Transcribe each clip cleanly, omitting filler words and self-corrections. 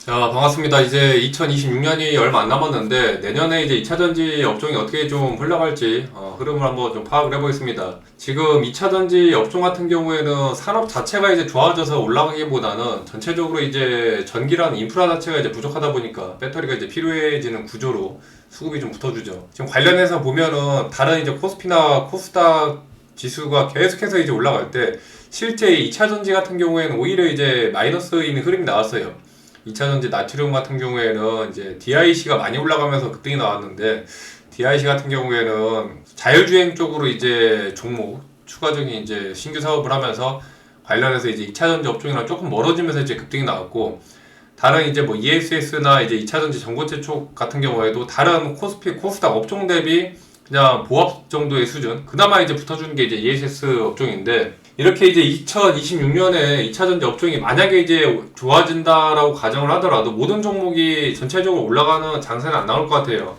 자, 반갑습니다. 이제 2026년이 얼마 안 남았는데 내년에 이제 2차전지 업종이 어떻게 좀 흘러갈지 흐름을 한번 좀 파악을 해보겠습니다. 지금 2차전지 업종 같은 경우에는 산업 자체가 이제 좋아져서 올라가기보다는 전체적으로 이제 전기라는 인프라 자체가 이제 부족하다 보니까 배터리가 이제 필요해지는 구조로 수급이 좀 붙어주죠. 지금 관련해서 보면은 다른 이제 코스피나 코스닥 지수가 계속해서 이제 올라갈 때 실제 2차전지 같은 경우에는 오히려 이제 마이너스인 흐름이 나왔어요. 2차전지 나트륨 같은 경우에는 이제 DIC가 많이 올라가면서 급등이 나왔는데 DIC 같은 경우에는 자율주행 쪽으로 이제 종목 추가적인 이제 신규 사업을 하면서 관련해서 이제 2차전지 업종이랑 조금 멀어지면서 이제 급등이 나왔고 다른 이제 뭐 ESS나 이제 2차전지 전고체 쪽 같은 경우에도 다른 코스피 코스닥 업종 대비 그냥 보합 정도의 수준 그나마 이제 붙어주는 게 이제 ESS 업종인데 이렇게 이제 2026년에 2차전지 업종이 만약에 이제 좋아진다라고 가정을 하더라도 모든 종목이 전체적으로 올라가는 장세는 안 나올 것 같아요.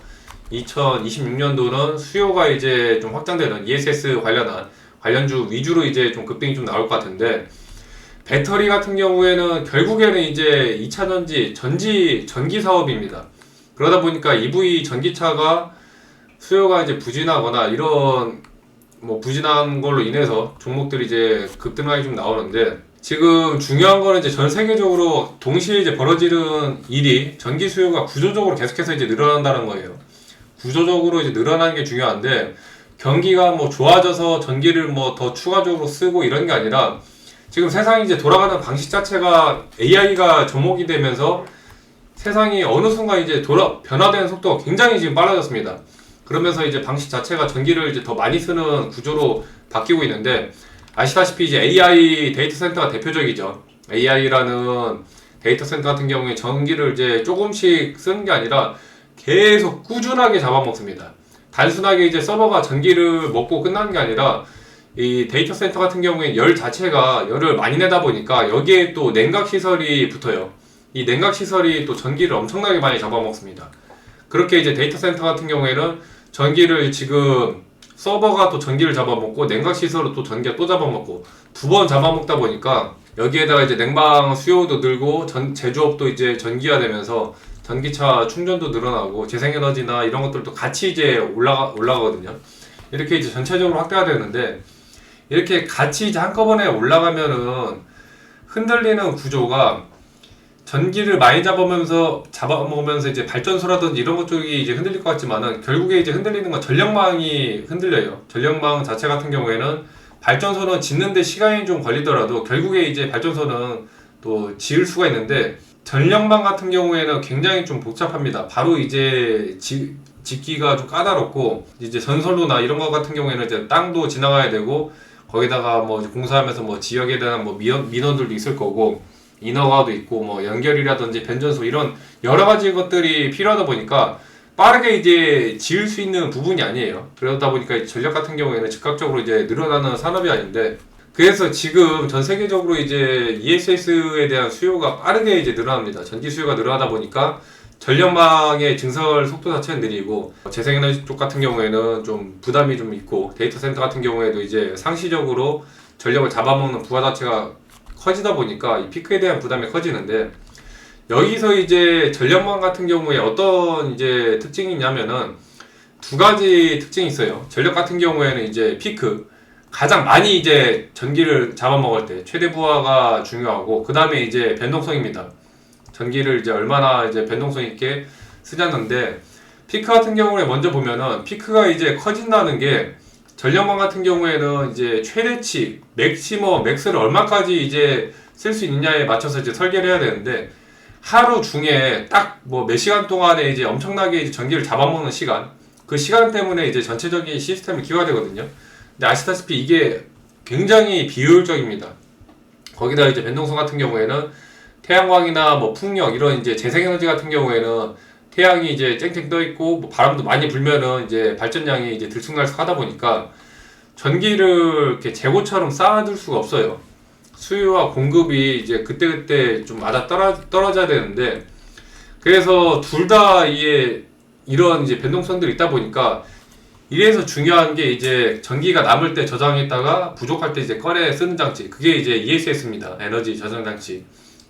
2026년도는 수요가 이제 좀 확장되는 ESS 관련한 관련주 위주로 이제 좀 급등이 좀 나올 것 같은데 배터리 같은 경우에는 결국에는 이제 2차전지 전기 사업입니다. 그러다 보니까 EV 전기차가 수요가 이제 부진하거나 이런 뭐 부진한 걸로 인해서 종목들이 이제 급등하게 좀 나오는데 지금 중요한 거는 이제 전 세계적으로 동시에 이제 벌어지는 일이 전기 수요가 구조적으로 계속해서 이제 늘어난다는 거예요. 구조적으로 이제 늘어나는 게 중요한데 경기가 뭐 좋아져서 전기를 뭐 더 추가적으로 쓰고 이런 게 아니라 지금 세상이 이제 돌아가는 방식 자체가 AI가 접목이 되면서 세상이 어느 순간 이제 변화되는 속도가 굉장히 지금 빨라졌습니다. 그러면서 이제 방식 자체가 전기를 이제 더 많이 쓰는 구조로 바뀌고 있는데 아시다시피 이제 AI 데이터 센터가 대표적이죠. AI라는 데이터 센터 같은 경우에 전기를 이제 조금씩 쓰는 게 아니라 계속 꾸준하게 잡아먹습니다. 단순하게 이제 서버가 전기를 먹고 끝나는 게 아니라 이 데이터 센터 같은 경우에 열 자체가 열을 많이 내다 보니까 여기에 또 냉각 시설이 붙어요. 이 냉각 시설이 또 전기를 엄청나게 많이 잡아먹습니다. 그렇게 이제 데이터 센터 같은 경우에는 전기를 지금 서버가 또 전기를 잡아먹고 냉각 시설로 또 전기가 또 잡아먹고 두 번 잡아먹다 보니까 여기에다가 이제 냉방 수요도 늘고 제조업도 이제 전기화되면서 전기차 충전도 늘어나고 재생에너지나 이런 것들도 같이 이제 올라가거든요. 이렇게 이제 전체적으로 확대가 되는데 이렇게 같이 이제 한꺼번에 올라가면은 흔들리는 구조가 전기를 많이 잡아먹으면서 이제 발전소라든지 이런 것 쪽이 이제 흔들릴 것 같지만은 결국에 이제 흔들리는 건 전력망이 흔들려요. 전력망 자체 같은 경우에는 발전소는 짓는데 시간이 좀 걸리더라도 결국에 이제 발전소는 또 지을 수가 있는데 전력망 같은 경우에는 굉장히 좀 복잡합니다. 바로 이제 짓기가 좀 까다롭고 이제 전선로나 이런 것 같은 경우에는 이제 땅도 지나가야 되고 거기다가 뭐 공사하면서 뭐 지역에 대한 뭐 민원들도 있을 거고 인허가도 있고 뭐 연결이라든지 변전소 이런 여러 가지 것들이 필요하다 보니까 빠르게 이제 지을 수 있는 부분이 아니에요. 그러다 보니까 전력 같은 경우에는 즉각적으로 이제 늘어나는 산업이 아닌데 그래서 지금 전 세계적으로 이제 ESS에 대한 수요가 빠르게 이제 늘어납니다. 전기 수요가 늘어나다 보니까 전력망의 증설 속도 자체는 느리고 재생에너지 쪽 같은 경우에는 좀 부담이 좀 있고 데이터 센터 같은 경우에도 이제 상시적으로 전력을 잡아먹는 부하 자체가 커지다 보니까 이 피크에 대한 부담이 커지는데 여기서 이제 전력망 같은 경우에 어떤 이제 특징이 있냐면은 두 가지 특징이 있어요. 전력 같은 경우에는 이제 피크 가장 많이 이제 전기를 잡아먹을 때 최대 부하가 중요하고 그 다음에 이제 변동성입니다. 전기를 이제 얼마나 이제 변동성 있게 쓰냐는데 피크 같은 경우에 먼저 보면은 피크가 이제 커진다는 게 전력망 같은 경우에는 이제 최대치, 맥스를 얼마까지 이제 쓸 수 있느냐에 맞춰서 이제 설계를 해야 되는데 하루 중에 딱 뭐 몇 시간 동안에 이제 엄청나게 이제 전기를 잡아먹는 시간 그 시간 때문에 이제 전체적인 시스템이 기화되거든요. 근데 아시다시피 이게 굉장히 비효율적입니다. 거기다 이제 변동성 같은 경우에는 태양광이나 뭐 풍력 이런 이제 재생에너지 같은 경우에는 태양이 이제 쨍쨍 떠 있고 뭐 바람도 많이 불면은 이제 발전량이 이제 들쑥날쑥하다 보니까 전기를 이렇게 재고처럼 쌓아둘 수가 없어요. 수요와 공급이 이제 그때그때 좀 맞아 떨어져야 되는데 그래서 둘 다 이런 이제 변동성들이 있다 보니까 이래서 중요한 게 이제 전기가 남을 때 저장했다가 부족할 때 이제 꺼내 쓰는 장치 그게 이제 ESS입니다. 에너지 저장 장치.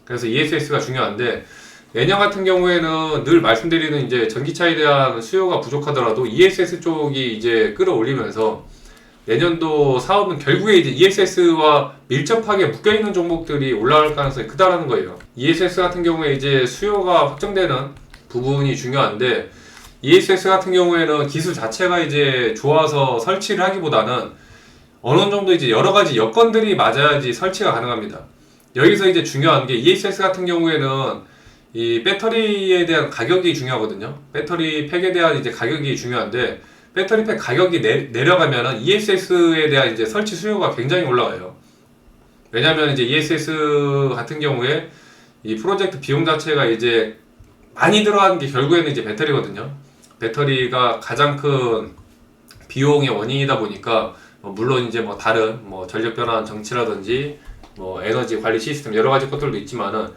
그래서 ESS가 중요한데 내년 같은 경우에는 늘 말씀드리는 이제 전기차에 대한 수요가 부족하더라도 ESS 쪽이 이제 끌어올리면서 내년도 사업은 결국에 이제 ESS와 밀접하게 묶여있는 종목들이 올라갈 가능성이 크다라는 거예요. ESS 같은 경우에 이제 수요가 확정되는 부분이 중요한데, ESS 같은 경우에는 기술 자체가 이제 좋아서 설치를 하기보다는 어느 정도 이제 여러 가지 여건들이 맞아야지 설치가 가능합니다. 여기서 이제 중요한 게 ESS 같은 경우에는 이 배터리에 대한 가격이 중요하거든요. 배터리 팩에 대한 이제 가격이 중요한데, 배터리 팩 가격이 내려가면은 ESS에 대한 이제 설치 수요가 굉장히 올라가요. 왜냐면 이제 ESS 같은 경우에 이 프로젝트 비용 자체가 이제 많이 들어가는 게 결국에는 이제 배터리거든요. 배터리가 가장 큰 비용의 원인이다 보니까 물론 이제 뭐 다른 뭐 전력 변환 정치라든지 뭐 에너지 관리 시스템 여러 가지 것들도 있지만은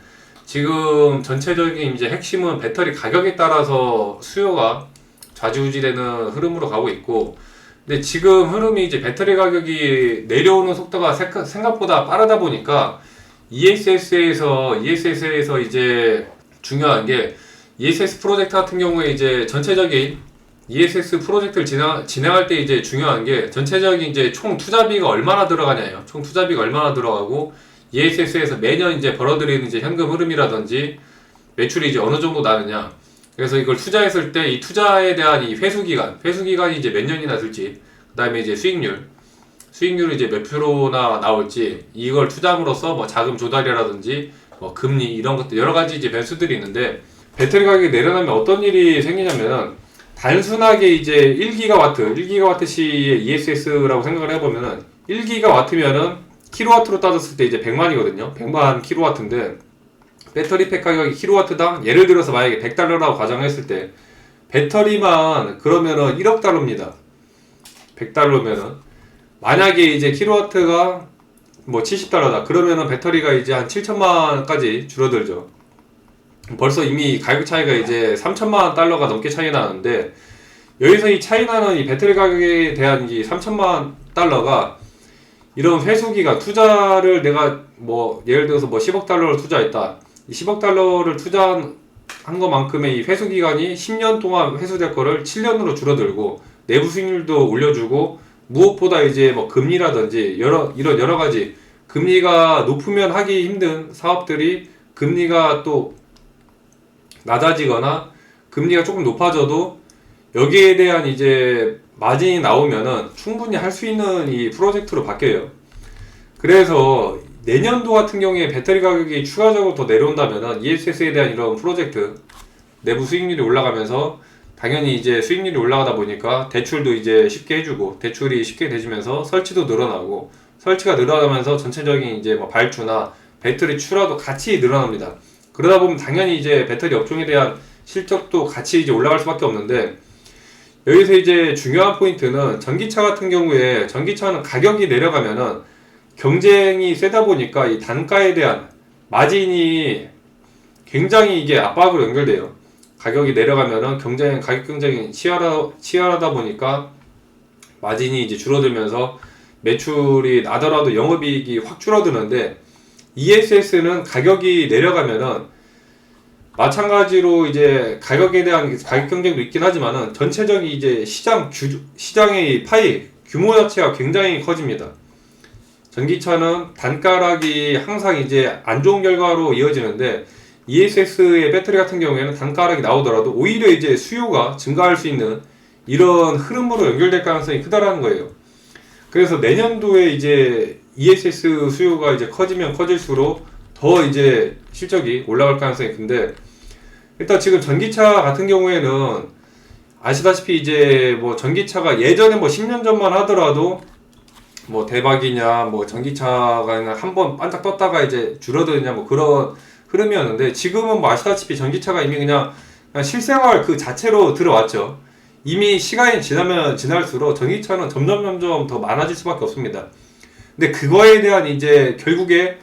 지금 전체적인 이제 핵심은 배터리 가격에 따라서 수요가 좌지우지되는 흐름으로 가고 있고, 근데 지금 흐름이 이제 배터리 가격이 내려오는 속도가 생각보다 빠르다 보니까 ESS에서 이제 중요한 게 ESS 프로젝트 같은 경우에 이제 전체적인 ESS 프로젝트를 진행할 때 이제 중요한 게 전체적인 이제 총 투자비가 얼마나 들어가냐예요. 총 투자비가 얼마나 들어가고 ESS에서 매년 이제 벌어들이는 이제 현금 흐름이라든지 매출이 이제 어느 정도 나느냐. 그래서 이걸 투자했을 때 이 투자에 대한 이 회수기간이 이제 몇 년이나 될지, 그 다음에 이제 수익률이 이제 몇 프로나 나올지, 이걸 투자함으로써 뭐 자금 조달이라든지 뭐 금리 이런 것들 여러 가지 이제 변수들이 있는데, 배터리 가격이 내려가면 어떤 일이 생기냐면은 단순하게 이제 1기가와트 시의 ESS라고 생각을 해보면은 1기가와트면은 킬로와트로 따졌을 때 이제 100만이거든요. 100만 킬로와트인데 배터리 팩 가격이 킬로와트당 예를 들어서 만약에 100달러라고 가정했을 때 배터리만 그러면은 1억 달러입니다. 100달러면은 만약에 이제 킬로와트가 뭐 70달러다 그러면은 배터리가 이제 한 7천만까지 줄어들죠. 벌써 이미 가격 차이가 이제 3천만 달러가 넘게 차이 나는데, 여기서 이 차이 나는 이 배터리 가격에 대한 이 3천만 달러가 이런 회수기간 투자를 내가 뭐 예를 들어서 뭐 10억 달러를 투자했다. 이 10억 달러를 투자한 것만큼의 이 회수기간이 10년 동안 회수될 거를 7년으로 줄어들고 내부 수익률도 올려주고, 무엇보다 이제 뭐 금리라든지 이런 여러 가지 금리가 높으면 하기 힘든 사업들이 금리가 또 낮아지거나 금리가 조금 높아져도 여기에 대한 이제 마진이 나오면은 충분히 할 수 있는 이 프로젝트로 바뀌어요. 그래서 내년도 같은 경우에 배터리 가격이 추가적으로 더 내려온다면은 ESS에 대한 이런 프로젝트 내부 수익률이 올라가면서 당연히 이제 수익률이 올라가다 보니까 대출도 이제 쉽게 해주고 대출이 쉽게 되지면서 설치도 늘어나고, 설치가 늘어나면서 전체적인 이제 뭐 발주나 배터리 출하도 같이 늘어납니다. 그러다 보면 당연히 이제 배터리 업종에 대한 실적도 같이 이제 올라갈 수밖에 없는데, 여기서 이제 중요한 포인트는 전기차 같은 경우에 전기차는 가격이 내려가면은 경쟁이 세다 보니까 이 단가에 대한 마진이 굉장히 이게 압박으로 연결돼요. 가격이 내려가면은 가격 경쟁이 치열하다 보니까 마진이 이제 줄어들면서 매출이 나더라도 영업이익이 확 줄어드는데, ESS는 가격이 내려가면은 마찬가지로 이제 가격에 대한 가격 경쟁도 있긴 하지만은 전체적인 이제 시장의 파이 규모 자체가 굉장히 커집니다. 전기차는 단가락이 항상 이제 안 좋은 결과로 이어지는데, ESS의 배터리 같은 경우에는 단가락이 나오더라도 오히려 이제 수요가 증가할 수 있는 이런 흐름으로 연결될 가능성이 크다라는 거예요. 그래서 내년도에 이제 ESS 수요가 이제 커지면 커질수록 더 이제 실적이 올라갈 가능성이 큰데, 일단 지금 전기차 같은 경우에는 아시다시피 이제 뭐 전기차가 예전에 뭐 10년 전만 하더라도 뭐 대박이냐, 뭐 전기차가 한번 반짝 떴다가 이제 줄어드냐, 뭐 그런 흐름이었는데, 지금은 뭐 아시다시피 전기차가 이미 그냥 실생활 그 자체로 들어왔죠. 이미 시간이 지나면 지날수록 전기차는 점점 더 많아질 수밖에 없습니다. 근데 그거에 대한 이제 결국에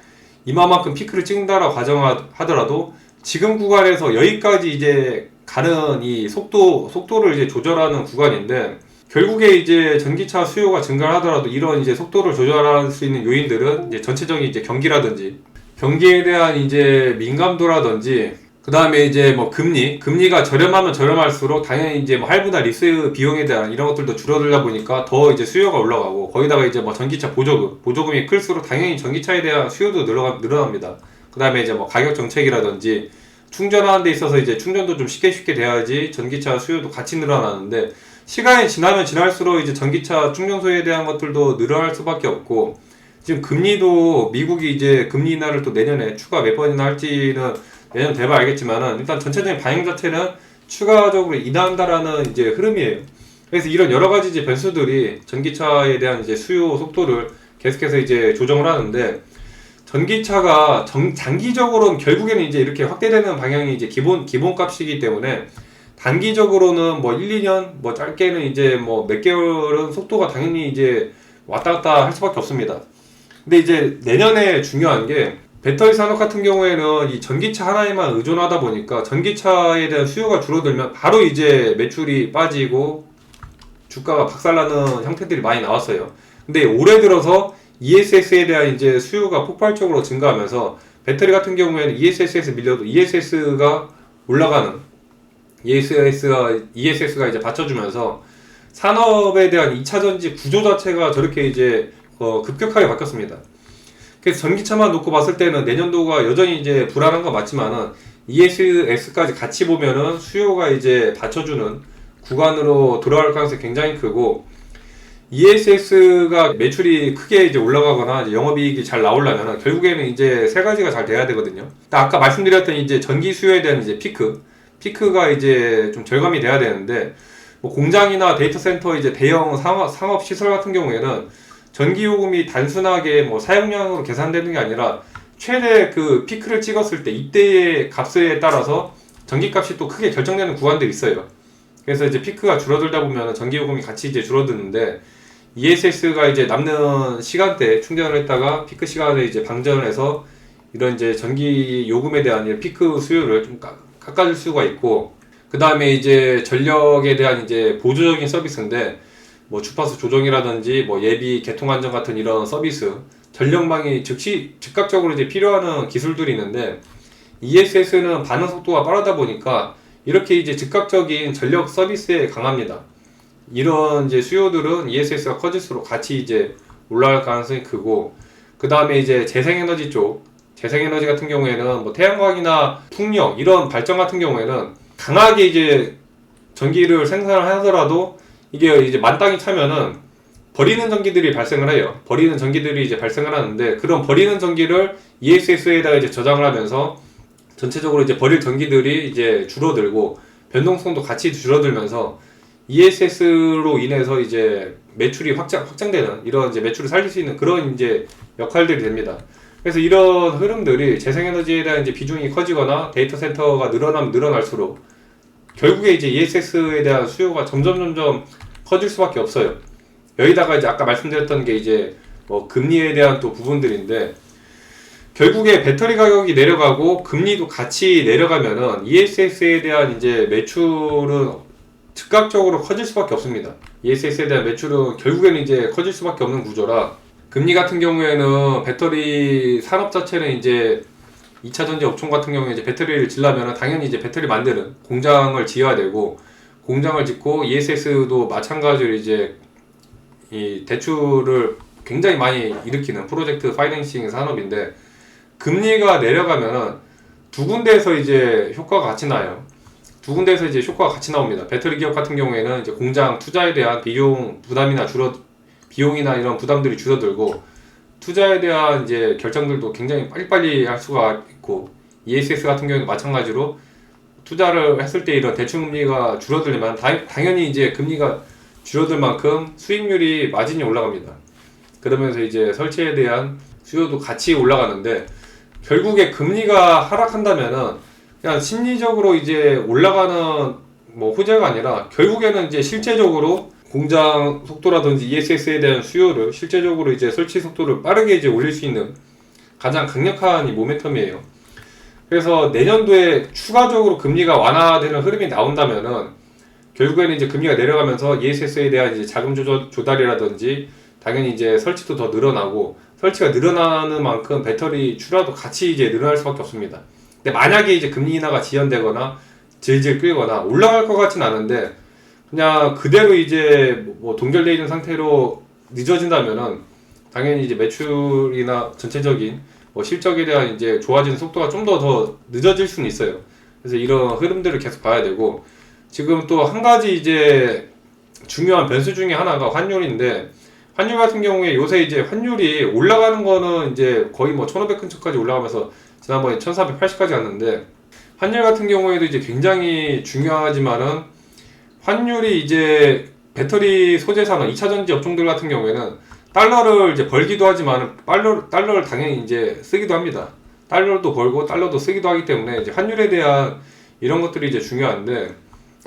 이만큼 피크를 찍는다라고 가정하더라도 지금 구간에서 여기까지 이제 가는 이 속도를 이제 조절하는 구간인데, 결국에 이제 전기차 수요가 증가하더라도 이런 이제 속도를 조절할 수 있는 요인들은 이제 전체적인 이제 경기에 대한 이제 민감도라든지, 그 그 다음에 이제 뭐 금리가 저렴하면 저렴할수록 당연히 이제 뭐 할부나 리스 비용에 대한 이런 것들도 줄어들다 보니까 더 이제 수요가 올라가고, 거기다가 이제 뭐 전기차 보조금이 클수록 당연히 전기차에 대한 수요도 늘어납니다. 그 다음에 이제 뭐 가격 정책이라든지 충전하는 데 있어서 이제 충전도 좀 쉽게 돼야지 전기차 수요도 같이 늘어나는데, 시간이 지나면 지날수록 이제 전기차 충전소에 대한 것들도 늘어날 수밖에 없고, 지금 금리도 미국이 이제 금리 인하를 또 내년에 추가 몇 번이나 할지는 내년 되면 알겠지만은, 일단 전체적인 반영 자체는 추가적으로 인하한다라는 이제 흐름이에요. 그래서 이런 여러 가지 이제 변수들이 전기차에 대한 이제 수요 속도를 계속해서 이제 조정을 하는데, 전기차가 장기적으로는 결국에는 이제 이렇게 확대되는 방향이 이제 기본값이기 때문에, 단기적으로는 뭐 1, 2년, 뭐 짧게는 이제 뭐 몇 개월은 속도가 당연히 이제 왔다 갔다 할 수밖에 없습니다. 근데 이제 내년에 중요한 게, 배터리 산업 같은 경우에는 이 전기차 하나에만 의존하다 보니까 전기차에 대한 수요가 줄어들면 바로 이제 매출이 빠지고 주가가 박살나는 형태들이 많이 나왔어요. 근데 올해 들어서 ESS에 대한 이제 수요가 폭발적으로 증가하면서, 배터리 같은 경우에는 ESS에서 밀려도 ESS가 올라가는, ESS가 이제 받쳐주면서 산업에 대한 2차전지 구조 자체가 저렇게 이제 급격하게 바뀌었습니다. 그래서 전기차만 놓고 봤을 때는 내년도가 여전히 이제 불안한 건 맞지만은, ESS까지 같이 보면은 수요가 이제 받쳐주는 구간으로 들어갈 가능성이 굉장히 크고, ESS가 매출이 크게 이제 올라가거나 이제 영업이익이 잘 나오려면 결국에는 이제 세 가지가 잘 돼야 되거든요. 아까 말씀드렸던 이제 전기 수요에 대한 이제 피크가 이제 좀 절감이 돼야 되는데, 뭐 공장이나 데이터 센터 이제 대형 상업 시설 같은 경우에는 전기 요금이 단순하게 뭐 사용량으로 계산되는 게 아니라 최대 그 피크를 찍었을 때 이때의 값에 따라서 전기값이 또 크게 결정되는 구간들이 있어요. 그래서 이제 피크가 줄어들다 보면 전기 요금이 같이 이제 줄어드는데, ESS가 이제 남는 시간대에 충전을 했다가 피크 시간에 이제 방전을 해서 이런 이제 전기 요금에 대한 피크 수요를 좀 깎아줄 수가 있고, 그 다음에 이제 전력에 대한 이제 보조적인 서비스인데, 뭐 주파수 조정이라든지 뭐 예비 개통 안정 같은 이런 서비스, 전력망이 즉각적으로 이제 필요한 기술들이 있는데, ESS는 반응 속도가 빠르다 보니까 이렇게 이제 즉각적인 전력 서비스에 강합니다. 이런 이제 수요들은 ESS가 커질수록 같이 이제 올라갈 가능성이 크고, 그 다음에 이제 재생에너지 같은 경우에는 뭐 태양광이나 풍력 이런 발전 같은 경우에는 강하게 이제 전기를 생산을 하더라도 이게 이제 만땅이 차면은 버리는 전기들이 발생을 해요. 버리는 전기들이 이제 발생을 하는데, 그런 버리는 전기를 ESS에다가 이제 저장을 하면서 전체적으로 이제 버릴 전기들이 이제 줄어들고 변동성도 같이 줄어들면서 ESS로 인해서 이제 매출이 확장되는, 이런 이제 매출을 살릴 수 있는 그런 이제 역할들이 됩니다. 그래서 이런 흐름들이 재생에너지에 대한 이제 비중이 커지거나 데이터 센터가 늘어나면 늘어날수록 결국에 이제 ESS에 대한 수요가 점점 커질 수밖에 없어요. 여기다가 이제 아까 말씀드렸던 게 이제 뭐 금리에 대한 또 부분들인데, 결국에 배터리 가격이 내려가고 금리도 같이 내려가면은 ESS에 대한 이제 매출은 즉각적으로 커질 수밖에 없습니다. ESS에 대한 매출은 결국에는 이제 커질 수밖에 없는 구조라, 금리 같은 경우에는 배터리 산업 자체는 이제 2차전지 업종 같은 경우에 이제 배터리를 지려면 당연히 이제 배터리 만드는 공장을 지어야 되고, 공장을 짓고 ESS도 마찬가지로 이제 이 대출을 굉장히 많이 일으키는 프로젝트 파이낸싱 산업인데, 금리가 내려가면은 두 군데에서 이제 효과가 같이 나요. 두 군데에서 이제 효과가 같이 나옵니다. 배터리 기업 같은 경우에는 이제 공장 투자에 대한 비용이나 이런 부담들이 줄어들고, 투자에 대한 이제 결정들도 굉장히 빨리빨리 할 수가 있고, ESS 같은 경우는 마찬가지로 투자를 했을 때 이런 대출금리가 줄어들면 당연히 이제 금리가 줄어들 만큼 수익률이 마진이 올라갑니다. 그러면서 이제 설치에 대한 수요도 같이 올라가는데, 결국에 금리가 하락한다면은 그냥 심리적으로 이제 올라가는 뭐 호재가 아니라, 결국에는 이제 실제적으로 공장 속도라든지 ESS에 대한 수요를 실제적으로 이제 설치 속도를 빠르게 이제 올릴 수 있는 가장 강력한 이 모멘텀이에요. 그래서 내년도에 추가적으로 금리가 완화되는 흐름이 나온다면은 결국에는 이제 금리가 내려가면서 ESS에 대한 이제 자금 조달이라든지 당연히 이제 설치도 더 늘어나고, 설치가 늘어나는 만큼 배터리 출하도 같이 이제 늘어날 수밖에 없습니다. 근데 만약에 이제 금리 인하가 지연되거나 질질 끌거나 올라갈 것 같진 않은데 그냥 그대로 이제 뭐 동결되어 있는 상태로 늦어진다면은 당연히 이제 매출이나 전체적인 뭐 실적에 대한 이제 좋아지는 속도가 좀 더 늦어질 수는 있어요. 그래서 이런 흐름들을 계속 봐야 되고, 지금 또 한 가지 이제 중요한 변수 중에 하나가 환율인데, 환율 같은 경우에 요새 이제 환율이 올라가는 거는 이제 거의 뭐 1500 근처까지 올라가면서 지난번에 1480까지 갔는데, 환율 같은 경우에도 이제 굉장히 중요하지만은 환율이 이제 배터리 소재 산업, 2차전지 업종들 같은 경우에는 달러를 이제 벌기도 하지만 달러를 당연히 이제 쓰기도 합니다. 달러도 벌고 달러도 쓰기도 하기 때문에 이제 환율에 대한 이런 것들이 이제 중요한데,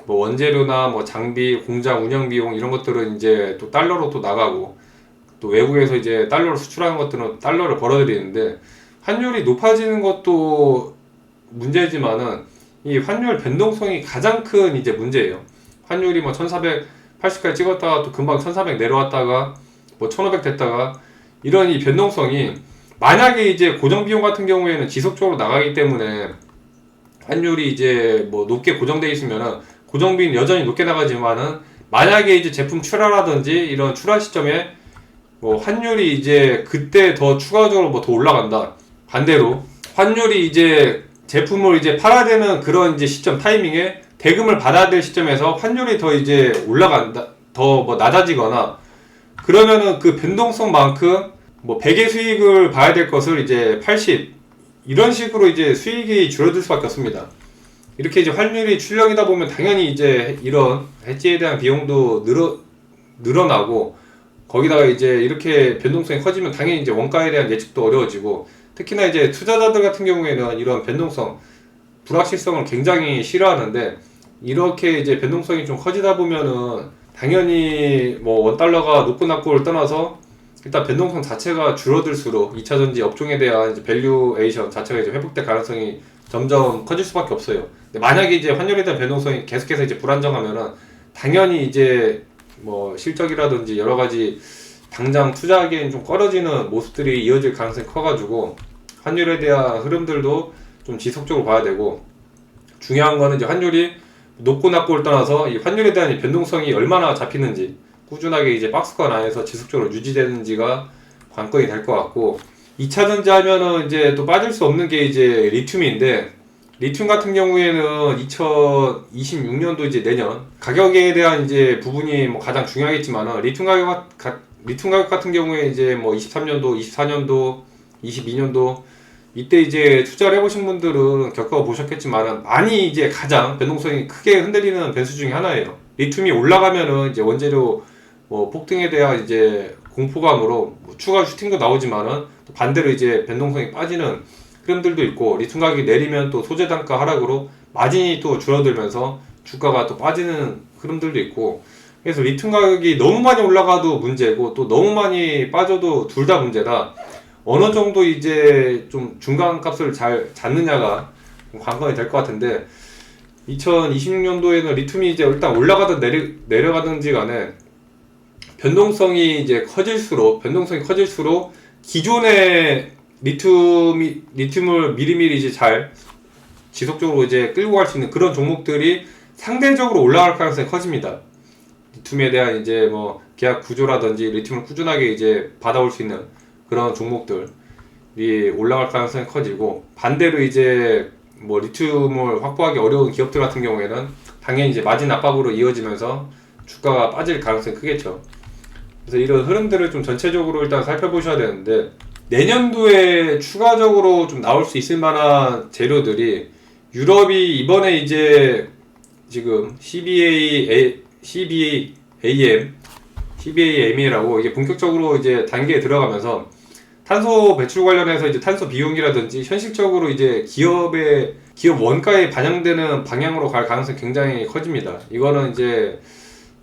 뭐 원재료나 뭐 장비, 공장 운영 비용 이런 것들은 이제 또 달러로 또 나가고, 또 외국에서 이제 달러로 수출하는 것들은 달러를 벌어들이는데, 환율이 높아지는 것도 문제지만은 이 환율 변동성이 가장 큰 이제 문제예요. 환율이 뭐 1480까지 찍었다가 또 금방 1400 내려왔다가 뭐 1500 됐다가, 이런 이 변동성이 만약에 이제 고정 비용 같은 경우에는 지속적으로 나가기 때문에 환율이 이제 뭐 높게 고정돼 있으면은 고정비는 여전히 높게 나가지만은, 만약에 이제 제품 출하라든지 이런 출하 시점에 뭐 환율이 이제 그때 더 추가적으로 뭐 더 올라간다. 반대로 환율이 이제 제품을 이제 팔아야 되는 그런 이제 시점 타이밍에 대금을 받아야 될 시점에서 환율이 더 이제 올라간다, 더 뭐 낮아지거나 그러면은 그 변동성만큼 뭐 100의 수익을 봐야 될 것을 이제 80, 이런 식으로 이제 수익이 줄어들 수밖에 없습니다. 이렇게 이제 환율이 출렁이다 보면 당연히 이제 이런 해지에 대한 비용도 늘어나고, 거기다가 이제 이렇게 변동성이 커지면 당연히 이제 원가에 대한 예측도 어려워지고, 특히나 이제 투자자들 같은 경우에는 이런 변동성, 불확실성을 굉장히 싫어하는데, 이렇게 이제 변동성이 좀 커지다 보면은 당연히 뭐 원달러가 높고 낮고를 떠나서 일단 변동성 자체가 줄어들수록 2차전지 업종에 대한 이제 밸류에이션 자체가 이제 회복될 가능성이 점점 커질 수밖에 없어요. 근데 만약에 이제 환율에 대한 변동성이 계속해서 이제 불안정하면은 당연히 이제 뭐 실적이라든지 여러 가지 당장 투자하기엔 좀 꺼려지는 모습들이 이어질 가능성이 커가지고, 환율에 대한 흐름들도 좀 지속적으로 봐야 되고, 중요한 거는 이제 환율이 높고 낮고를 떠나서 이 환율에 대한 변동성이 얼마나 잡히는지, 꾸준하게 이제 박스권 안에서 지속적으로 유지되는지가 관건이 될 것 같고, 2차전지 하면은 이제 또 빠질 수 없는 게 이제 리튬인데, 리튬 같은 경우에는 2026년도 이제 내년 가격에 대한 이제 부분이 뭐 가장 중요하겠지만은, 리튬 가격 같은 경우에 이제 뭐 23년도, 24년도, 22년도 이때 이제 투자를 해보신 분들은 겪어보셨겠지만 많이 이제 가장 변동성이 크게 흔들리는 변수 중에 하나예요. 리튬이 올라가면은 이제 원재료 뭐 폭등에 대한 이제 공포감으로 뭐 추가 슈팅도 나오지만은, 또 반대로 이제 변동성이 빠지는 흐름들도 있고, 리튬 가격이 내리면 또 소재 단가 하락으로 마진이 또 줄어들면서 주가가 또 빠지는 흐름들도 있고, 그래서 리튬 가격이 너무 많이 올라가도 문제고 또 너무 많이 빠져도 둘 다 문제다. 어느 정도 이제 좀 중간 값을 잘 잡느냐가 관건이 될 것 같은데, 2026년도에는 리튬이 이제 일단 올라가든 내려가든지 간에 변동성이 커질수록 기존의 리튬을 미리미리 이제 잘 지속적으로 이제 끌고 갈 수 있는 그런 종목들이 상대적으로 올라갈 가능성이 커집니다. 리튬에 대한 이제 뭐 계약 구조라든지 리튬을 꾸준하게 이제 받아올 수 있는 그런 종목들이 올라갈 가능성이 커지고, 반대로 이제 뭐 리튬을 확보하기 어려운 기업들 같은 경우에는 당연히 이제 마진 압박으로 이어지면서 주가가 빠질 가능성이 크겠죠. 그래서 이런 흐름들을 좀 전체적으로 일단 살펴보셔야 되는데, 내년도에 추가적으로 좀 나올 수 있을 만한 재료들이, 유럽이 이번에 이제 지금 CBAM이라고 이게 본격적으로 이제 단계에 들어가면서 탄소 배출 관련해서 이제 탄소 비용이라든지 현실적으로 이제 기업 원가에 반영되는 방향으로 갈 가능성이 굉장히 커집니다. 이거는 이제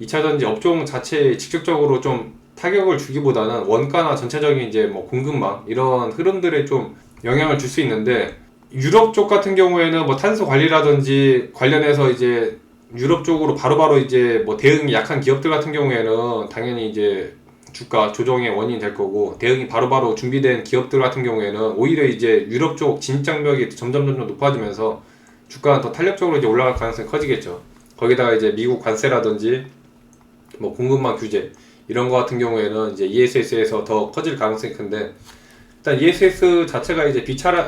2차전지 업종 자체에 직접적으로 좀 타격을 주기보다는 원가나 전체적인 이제 뭐 공급망 이런 흐름들에 좀 영향을 줄 수 있는데, 유럽 쪽 같은 경우에는 뭐 탄소 관리라든지 관련해서 이제 유럽 쪽으로 바로바로 이제 뭐 대응이 약한 기업들 같은 경우에는 당연히 이제 주가 조정의 원인이 될 거고, 대응이 바로바로 준비된 기업들 같은 경우에는 오히려 이제 유럽 쪽 진입장벽이 점점 높아지면서 주가가 더 탄력적으로 이제 올라갈 가능성이 커지겠죠. 거기다가 이제 미국 관세라든지 뭐 공급망 규제 이런 거 같은 경우에는 이제 ESS에서 더 커질 가능성이 큰데, 일단 ESS 자체가 이제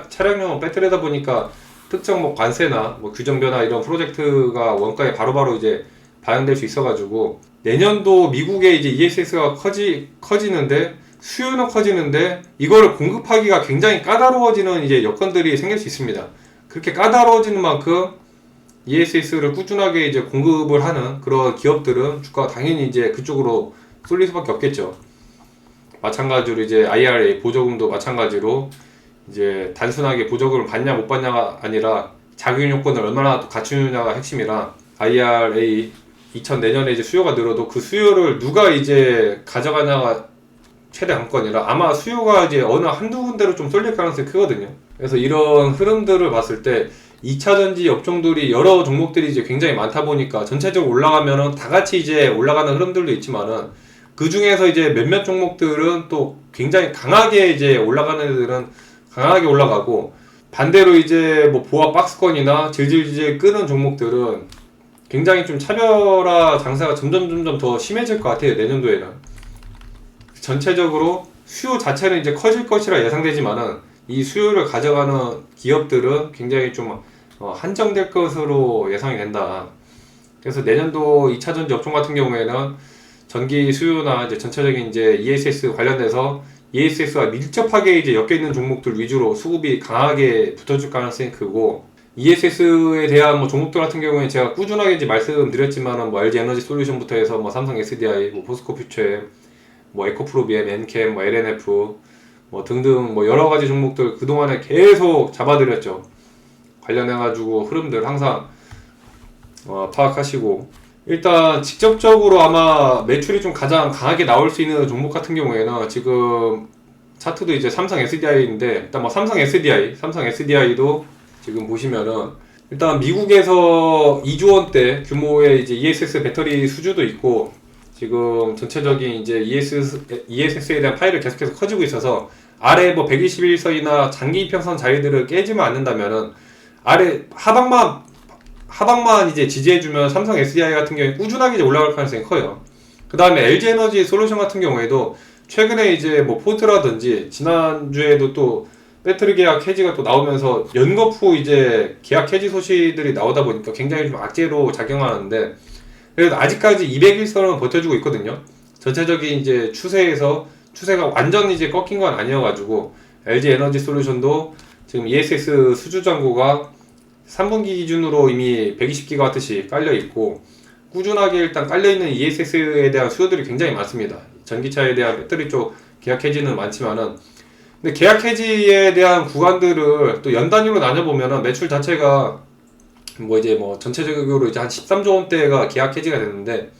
차량용 배터리다 보니까 특정 뭐 관세나 뭐 규정 변화 이런 프로젝트가 원가에 바로바로 이제 반영될 수 있어가지고, 내년도 미국의 이제 ESS가 커지는데, 수요는 커지는데 이거를 공급하기가 굉장히 까다로워지는 이제 여건들이 생길 수 있습니다. 그렇게 까다로워지는 만큼 ESS를 꾸준하게 이제 공급을 하는 그런 기업들은 주가가 당연히 이제 그쪽으로 쏠릴 수밖에 없겠죠. 마찬가지로 이제 IRA 보조금도 마찬가지로 이제 단순하게 보조금을 받냐 못 받냐가 아니라 자격 요건을 얼마나 또 갖추느냐가 핵심이라, IRA 내년에 이제 수요가 늘어도 그 수요를 누가 이제 가져가냐가 최대 관건이라, 아마 수요가 이제 어느 한두 군데로 좀 쏠릴 가능성이 크거든요. 그래서 이런 흐름들을 봤을 때 2차전지 업종들이 여러 종목들이 이제 굉장히 많다 보니까 전체적으로 올라가면은 다 같이 이제 올라가는 흐름들도 있지만은, 그 중에서 이제 몇몇 종목들은 또 굉장히 강하게 이제 올라가는 애들은 강하게 올라가고, 반대로 이제 뭐 보합 박스권이나 질질질 끄는 종목들은 굉장히 좀 차별화 장세가 점점 더 심해질 것 같아요. 내년도에는 전체적으로 수요 자체는 이제 커질 것이라 예상되지만은, 이 수요를 가져가는 기업들은 굉장히 좀 한정될 것으로 예상이 된다. 그래서 내년도 2차전지 업종 같은 경우에는 전기 수요나 이제 전체적인 이제 ESS 관련돼서 ESS와 밀접하게 이제 엮여 있는 종목들 위주로 수급이 강하게 붙어줄 가능성이 크고, ESS에 대한 뭐 종목들 같은 경우에 제가 꾸준하게 이제 말씀드렸지만은 뭐 LG 에너지 솔루션부터 해서 뭐 삼성 SDI, 뭐 포스코 퓨처엠, 뭐 에코프로비엠, 엔캠, 뭐 LNF 뭐 등등 뭐 여러 가지 종목들 그동안에 계속 잡아드렸죠. 관련해가지고 흐름들 항상 파악하시고, 일단 직접적으로 아마 매출이 좀 가장 강하게 나올 수 있는 종목 같은 경우에는 지금 차트도 이제 삼성 SDI인데, 일단 뭐 삼성 SDI도 지금 보시면은 일단 미국에서 2조 원대 규모의 이제 ESS 배터리 수주도 있고, 지금 전체적인 이제 ESS에 대한 파일을 계속해서 커지고 있어서, 아래 뭐 121선이나 장기 이평선 자리들을 깨지만 않는다면은 아래 하방만 이제 지지해주면 삼성 SDI 같은 경우에 꾸준하게 이제 올라갈 가능성이 커요. 그 다음에 LG 에너지 솔루션 같은 경우에도 최근에 이제 뭐 포트라든지 지난주에도 또 배터리 계약 해지가 또 나오면서 연거푸 이제 계약 해지 소식들이 나오다 보니까 굉장히 좀 악재로 작용하는데, 그래도 아직까지 201선은 버텨주고 있거든요. 전체적인 이제 추세가 완전 이제 꺾인 건 아니어가지고, LG 에너지 솔루션도 지금 ESS 수주 잔고가 3분기 기준으로 이미 120GW씩 깔려 있고, 꾸준하게 일단 깔려 있는 ESS에 대한 수요들이 굉장히 많습니다. 전기차에 대한 배터리 쪽 계약 해지는 많지만은, 근데 계약 해지에 대한 구간들을 또 연 단위로 나눠보면은 매출 자체가 뭐 이제 뭐 전체적으로 이제 한 13조 원대가 계약 해지가 됐는데,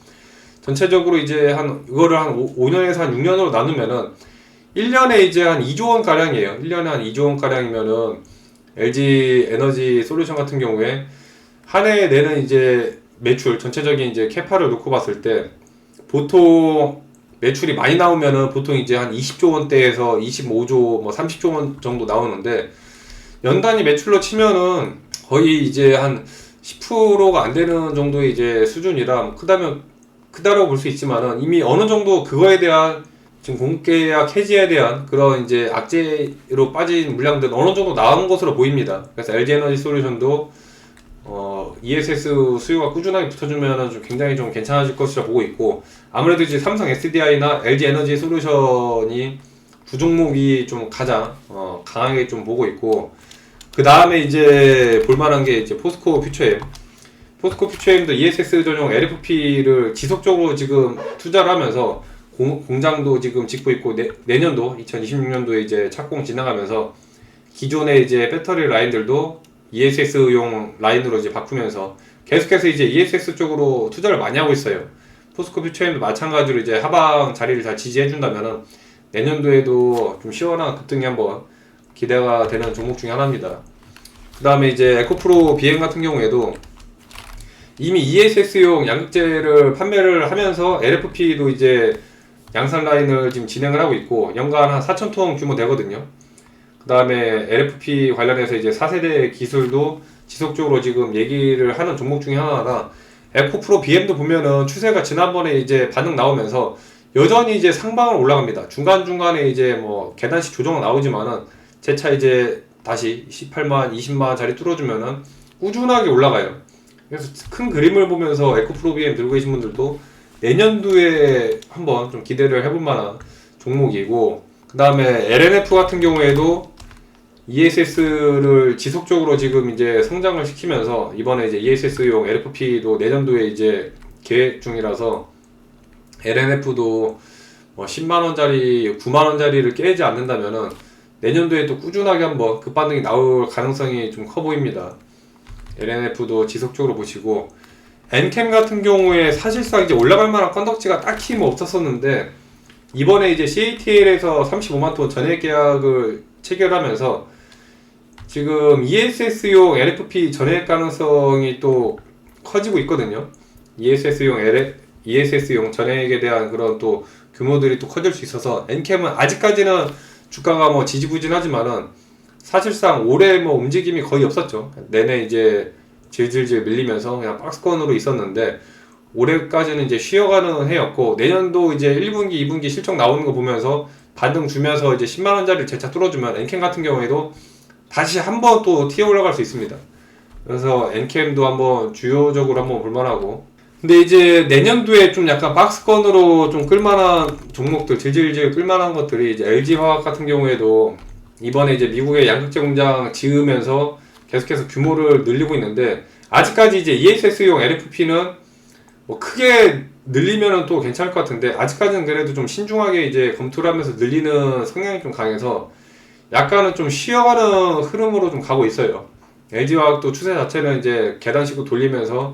전체적으로 이제 이거를 한 5년에서 한 6년으로 나누면은 1년에 이제 한 2조 원 가량이에요. 1년에 한 2조 원 가량이면은 LG 에너지 솔루션 같은 경우에 한 해에 내는 이제 매출 전체적인 이제 캐파를 놓고 봤을 때, 보통 매출이 많이 나오면은 보통 이제 한 20조 원대에서 25조 뭐 30조 원 정도 나오는데, 연단위 매출로 치면은 거의 이제 한 10%가 안 되는 정도의 이제 수준이라 크다라고 볼 수 있지만은, 이미 어느 정도 그거에 대한 지금 공급계약 해지에 대한 그런 이제 악재로 빠진 물량들은 어느 정도 나온 것으로 보입니다. 그래서 LG 에너지 솔루션도 ESS 수요가 꾸준하게 붙어주면은 좀 굉장히 좀 괜찮아질 것이라 보고 있고, 아무래도 이제 삼성 SDI나 LG 에너지 솔루션이 두 종목이 좀 가장 강하게 좀 보고 있고, 그 다음에 이제 볼만한 게 이제 포스코 퓨처엠도 ESS 전용 LFP를 지속적으로 지금 투자를 하면서 공장도 지금 짓고 있고, 내년도 2026년도에 이제 착공 진행하면서 기존의 이제 배터리 라인들도 ESS용 라인으로 이제 바꾸면서 계속해서 이제 ESS 쪽으로 투자를 많이 하고 있어요. 포스코 퓨처엠도 마찬가지로 이제 하방 자리를 잘 지지해준다면은 내년도에도 좀 시원한 급등이 한번 기대가 되는 종목 중에 하나입니다. 그 다음에 이제 에코프로 비행 같은 경우에도 이미 ESS용 양극재를 판매를 하면서 LFP도 이제 양산 라인을 지금 진행을 하고 있고 연간 한 4,000톤 규모 되거든요. 그 다음에 LFP 관련해서 이제 4세대 기술도 지속적으로 지금 얘기를 하는 종목 중에 하나가 에코프로 BM도 보면은 추세가 지난번에 이제 반등 나오면서 여전히 이제 상방을 올라갑니다. 중간중간에 이제 뭐 계단식 조정 나오지만은 재차 이제 다시 18만, 20만 자리 뚫어주면은 꾸준하게 올라가요. 그래서 큰 그림을 보면서 에코프로 BM 들고 계신 분들도 내년도에 한번 좀 기대를 해볼 만한 종목이고, 그 다음에 LNF 같은 경우에도 ESS를 지속적으로 지금 이제 성장을 시키면서 이번에 이제 ESS용 LFP도 내년도에 이제 계획 중이라서 LNF도 뭐 10만원짜리, 9만원짜리를 깨지 않는다면은 내년도에 또 꾸준하게 한번 급반등이 나올 가능성이 좀 커 보입니다. LNF도 지속적으로 보시고, 엔캠 같은 경우에 사실상 이제 올라갈 만한 건덕지가 딱히 뭐 없었었는데 이번에 이제 CATL에서 35만 톤 전액 계약을 체결하면서 지금 ESS용 LFP 전액 가능성이 또 커지고 있거든요. ESS용 전액에 대한 그런 또 규모들이 또 커질 수 있어서 엔캠은 아직까지는 주가가 뭐 지지부진하지만은 사실상 올해 뭐 움직임이 거의 없었죠. 내내 이제 질질질 밀리면서 그냥 박스권으로 있었는데 올해까지는 이제 쉬어가는 해였고, 내년도 이제 1분기, 2분기 실적 나오는 거 보면서 반등 주면서 이제 10만원짜리 재차 뚫어주면 엔캠 같은 경우에도 다시 한번 또 튀어 올라갈 수 있습니다. 그래서 엔캠도 한번 주요적으로 한번 볼만하고, 근데 이제 내년도에 좀 약간 박스권으로 좀 끌만한 종목들, 질질질 끌만한 것들이 이제 LG화학 같은 경우에도 이번에 이제 미국의 양극재 공장 지으면서 계속해서 규모를 늘리고 있는데, 아직까지 이제 ESS용 LFP는 뭐 크게 늘리면은 또 괜찮을 것 같은데 아직까지는 그래도 좀 신중하게 이제 검토를 하면서 늘리는 성향이 좀 강해서 약간은 좀 쉬어가는 흐름으로 좀 가고 있어요. LG화학도 추세 자체는 이제 계단식으로 돌리면서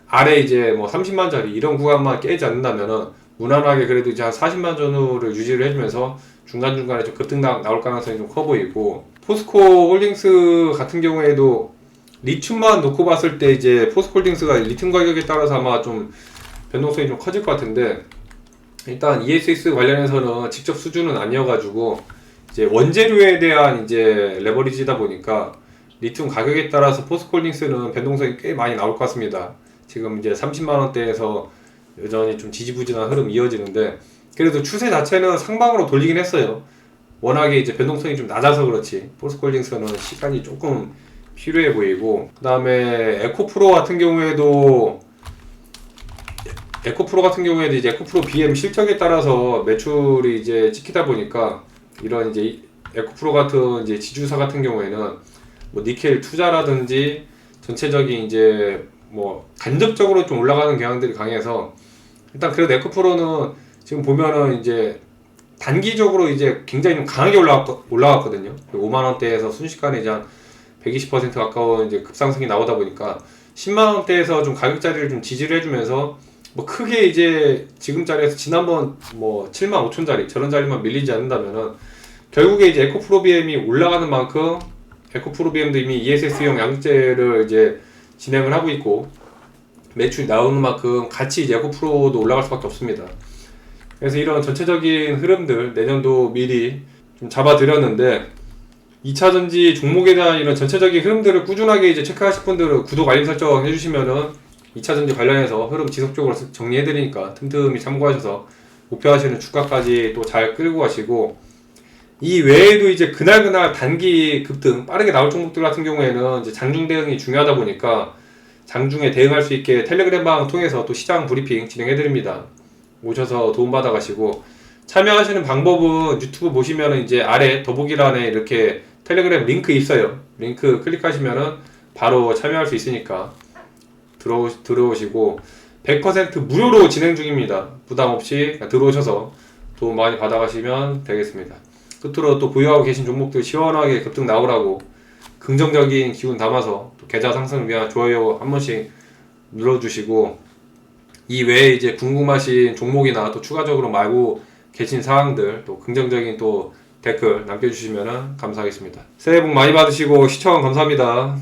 아래 이제 뭐 30만짜리 이런 구간만 깨지 않는다면은 무난하게 그래도 이제 한 40만 전후를 유지를 해주면서 중간중간에 좀 급등 나올 가능성이 좀 커 보이고, 포스코 홀딩스 같은 경우에도 리튬만 놓고 봤을 때 이제 포스코 홀딩스가 리튬 가격에 따라서 아마 좀 변동성이 좀 커질 것 같은데, 일단 ESS 관련해서는 직접 수주는 아니어가지고 이제 원재료에 대한 이제 레버리지다 보니까 리튬 가격에 따라서 포스코 홀딩스는 변동성이 꽤 많이 나올 것 같습니다. 지금 이제 30만원대에서 여전히 좀 지지부진한 흐름 이어지는데 그래도 추세 자체는 상방으로 돌리긴 했어요. 워낙에 이제 변동성이 좀 낮아서 그렇지 포스코홀딩스는 시간이 조금 필요해 보이고, 그 다음에 에코프로 같은 경우에도 이제 에코프로 BM 실적에 따라서 매출이 이제 찍히다 보니까 이런 이제 에코프로 같은 이제 지주사 같은 경우에는 뭐 니켈 투자라든지 전체적인 이제 뭐 간접적으로 좀 올라가는 경향들이 강해서 일단 그래도 에코프로는 지금 보면은 이제 단기적으로 이제 굉장히 좀 강하게 올라갔거든요. 5만원대에서 순식간에 이제 한 120% 가까운 이제 급상승이 나오다 보니까 10만원대에서 좀 가격 자리를 좀 지지를 해주면서 뭐 크게 이제 지금 자리에서 지난번 뭐 7만 5천짜리 저런 자리만 밀리지 않는다면은 결국에 이제 에코프로 BM이 올라가는 만큼 에코프로 BM도 이미 ESS용 양극재를 이제 진행을 하고 있고 매출이 나오는 만큼 같이 이제 에코프로도 올라갈 수밖에 없습니다. 그래서 이런 전체적인 흐름들 내년도 미리 좀 잡아드렸는데 2차전지 종목에 대한 이런 전체적인 흐름들을 꾸준하게 이제 체크하실 분들은 구독 알림 설정 해주시면은 2차전지 관련해서 흐름 지속적으로 정리해드리니까 틈틈이 참고하셔서 목표하시는 주가까지 또 잘 끌고 가시고, 이 외에도 이제 그날 단기 급등 빠르게 나올 종목들 같은 경우에는 이제 장중 대응이 중요하다 보니까 장중에 대응할 수 있게 텔레그램방 통해서 또 시장 브리핑 진행해드립니다. 오셔서 도움받아 가시고, 참여하시는 방법은 유튜브 보시면은 이제 아래 더보기란에 이렇게 텔레그램 링크 있어요. 링크 클릭하시면은 바로 참여할 수 있으니까 들어오시고 100% 무료로 진행 중입니다. 부담 없이 들어오셔서 도움 많이 받아가시면 되겠습니다. 끝으로 또 보유하고 계신 종목들 시원하게 급등 나오라고 긍정적인 기운 담아서 또 계좌 상승을 위한 좋아요 한 번씩 눌러주시고, 이 외에 이제 궁금하신 종목이나 또 추가적으로 알고 계신 사항들 또 긍정적인 또 댓글 남겨주시면 감사하겠습니다. 새해 복 많이 받으시고 시청 감사합니다.